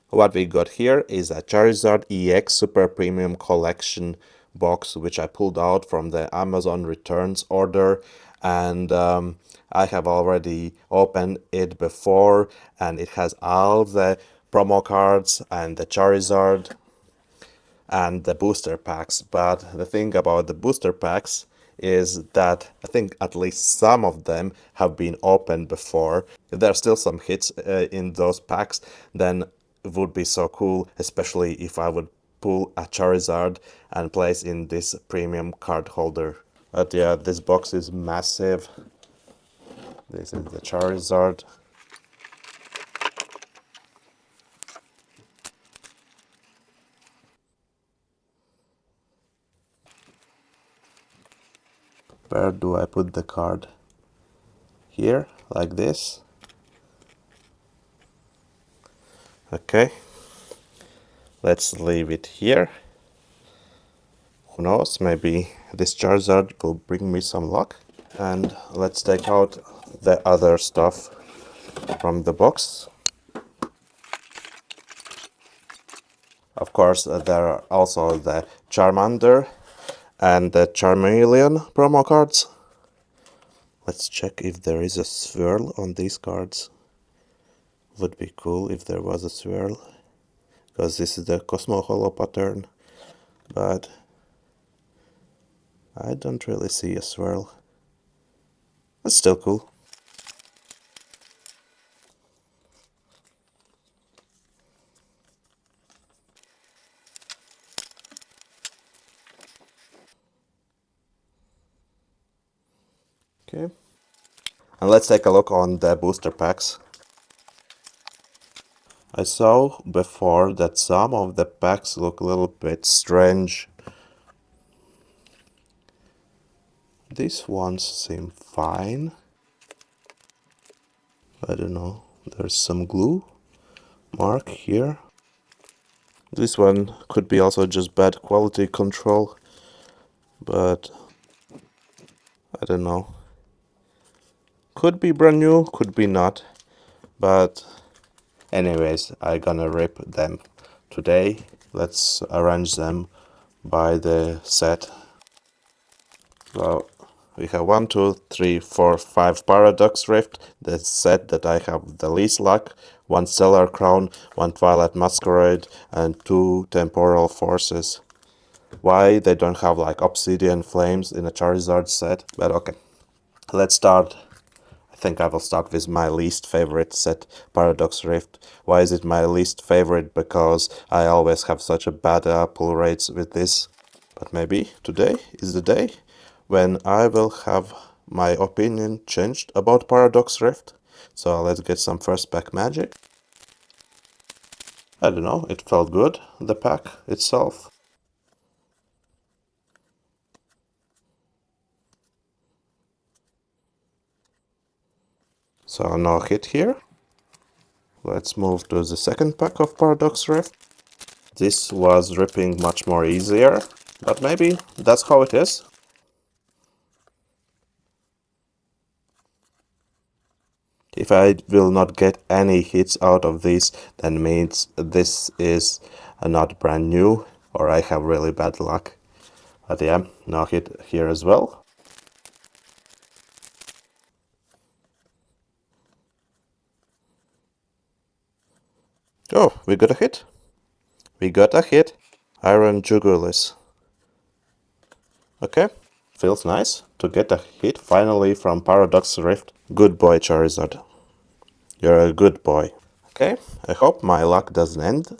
What we got here is a Charizard EX Super Premium Collection box, which I pulled out from the Amazon returns order, and I have already opened it before, and it has all the promo cards and the Charizard and the booster packs. But the thing about the booster packs is that I think at least some of them have been opened before. If there are still some hits in those packs, then it would be so cool, especially if I would pull a Charizard and place in this premium card holder. But yeah, this box is massive. This is the Charizard. Where do I put the card? Here, like this. Okay, let's leave it here. Who knows, maybe this Charizard will bring me some luck. And let's take out the other stuff from the box. Of course, there are also the Charmander and the Charmeleon promo cards. Let's check if there is a swirl on these cards. Would be cool if there was a swirl, because this is the Cosmo Holo pattern, but I don't really see a swirl. It's still cool. Okay. And let's take a look on the booster packs. I saw before that some of the packs look a little bit strange. These ones seem fine. I don't know, there's some glue mark here. This one could be also just bad quality control, but I don't know. Could be brand new, could be not, but anyways, I'm gonna rip them today. Let's arrange them by the set. So we have 1, 2, 3, 4, 5 Paradox Rift, the set that I have the least luck, 1 Stellar Crown, 1 Twilight Masquerade, and 2 Temporal Forces. Why they don't have like Obsidian Flames in a Charizard set, but okay. Let's start. I think I will start with my least favorite set, Paradox Rift. Why is it my least favorite? Because I always have such a bad pull rates with this. But maybe today is the day when I will have my opinion changed about Paradox Rift. So let's get some first pack magic. I don't know, it felt good, the pack itself. So no hit here. Let's move to the second pack of Paradox Rift. This was ripping much more easier, but maybe that's how it is. If I will not get any hits out of this, then means this is not brand new, or I have really bad luck. But yeah, no hit here as well. Oh, we got a hit. We got a hit. Iron Jugulis. Okay, feels nice to get a hit finally from Paradox Rift. Good boy, Charizard. You're a good boy. Okay, I hope my luck doesn't end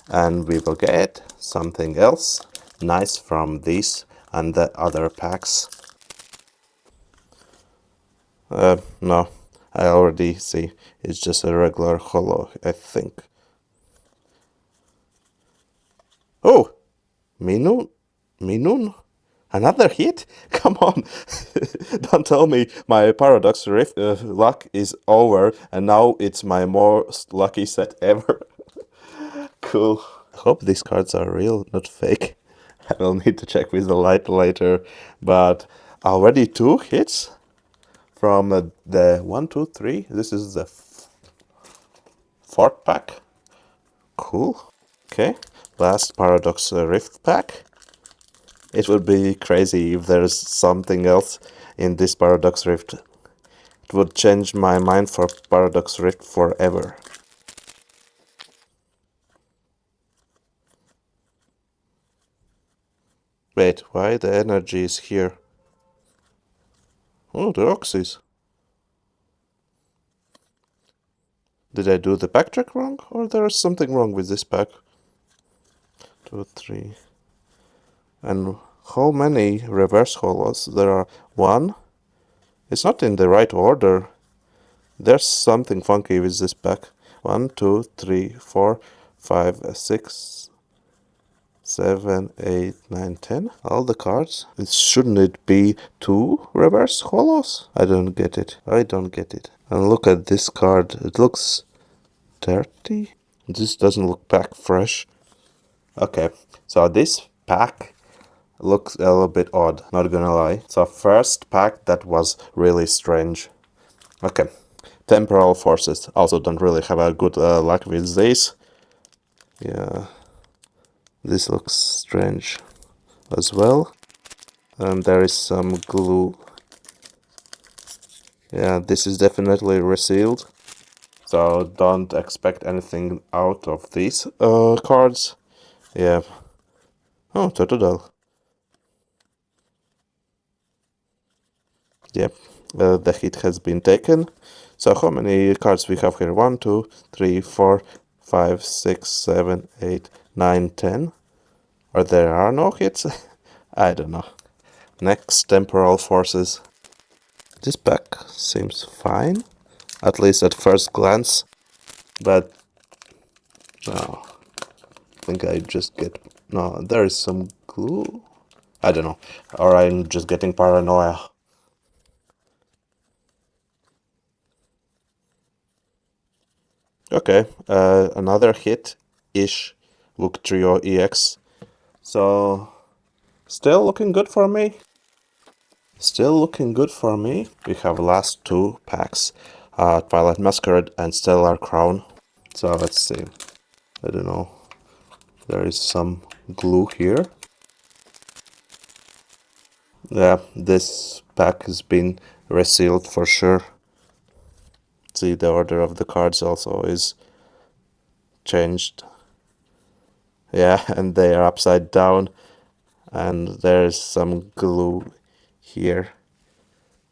and we will get something else nice from these and the other packs. No, I already see. It's just a regular holo, I think. Oh, Minun? Minun? Another hit? Come on! Don't tell me my Paradox Rift luck is over and now it's my most lucky set ever. Cool. I hope these cards are real, not fake. I will need to check with the light later. But already 2 hits from the 1, 2, 3. This is the 4th pack. cool. Okay, last Paradox Rift pack. It would be crazy if there's something else in this Paradox Rift. It would change my mind for Paradox Rift forever. Wait, why the energy is here? Oh, the Oxys. Did I do the pack track wrong? Or there is something wrong with this pack? 2, 3. And how many reverse holos? There are 1. It's not in the right order. There's something funky with this pack. 1, 2, 3, 4, 5, 6, 7, 8, 9, 10. All the cards. Shouldn't it be 2 reverse holos? I don't get it. I don't get it. And look at this card. It looks dirty. This doesn't look pack fresh. Okay, so this pack looks a little bit odd, not gonna lie. So first pack that was really strange. Okay, Temporal Forces. Also don't really have a good luck with these. Yeah, this looks strange as well. And there is some glue. Yeah, this is definitely resealed. So don't expect anything out of these cards. Yeah. Oh, Totodile. Yep, the hit has been taken. So how many cards we have here? 1, 2, 3, 4, 5, 6, 7, 8, 9, 10. Or there are no hits? I don't know. Next, Temporal Forces. This pack seems fine, at least at first glance. But no, I think I just get... No, there is some glue. I don't know. Or I'm just getting paranoia. Okay, another hit-ish Book Trio EX. So, still looking good for me. Still looking good for me. We have last 2 packs. Twilight Masquerade and Stellar Crown. So let's see. I don't know. There is some glue here. Yeah, this pack has been resealed for sure. See, the order of the cards also is changed. Yeah, and they are upside down. And there's some glue here.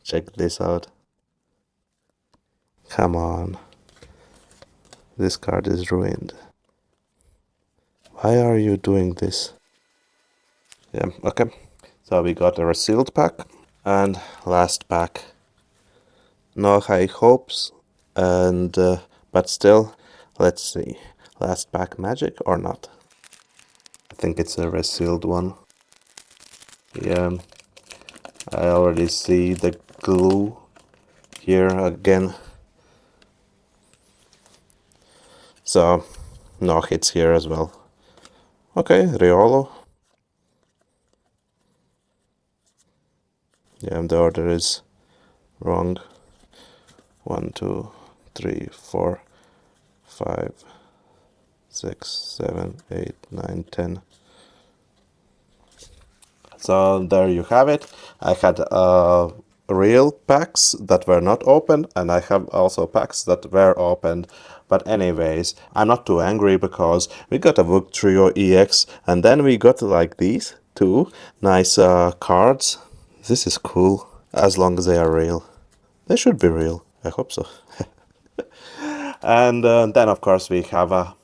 Check this out. Come on. This card is ruined. Why are you doing this? Yeah, okay. So we got a resealed pack. And last pack. No high hopes. And but still, let's see. Last pack magic or not? I think it's a resealed one. Yeah. I already see the glue here again. So, no hits here as well. Okay, Riolo. Yeah, the order is wrong. 1, 2, 3, 4, 5, 6, 7, 8, 9, 10. So there you have it. I had real packs that were not opened, and I have also packs that were opened. But anyways, I'm not too angry because we got a Book Trio EX, and then we got like these 2 nice cards. This is cool, as long as they are real. They should be real. I hope so. And then of course we have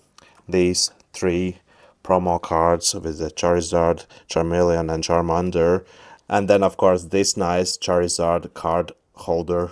these 3 promo cards with the Charizard, Charmeleon and Charmander. And then of course this nice Charizard card holder.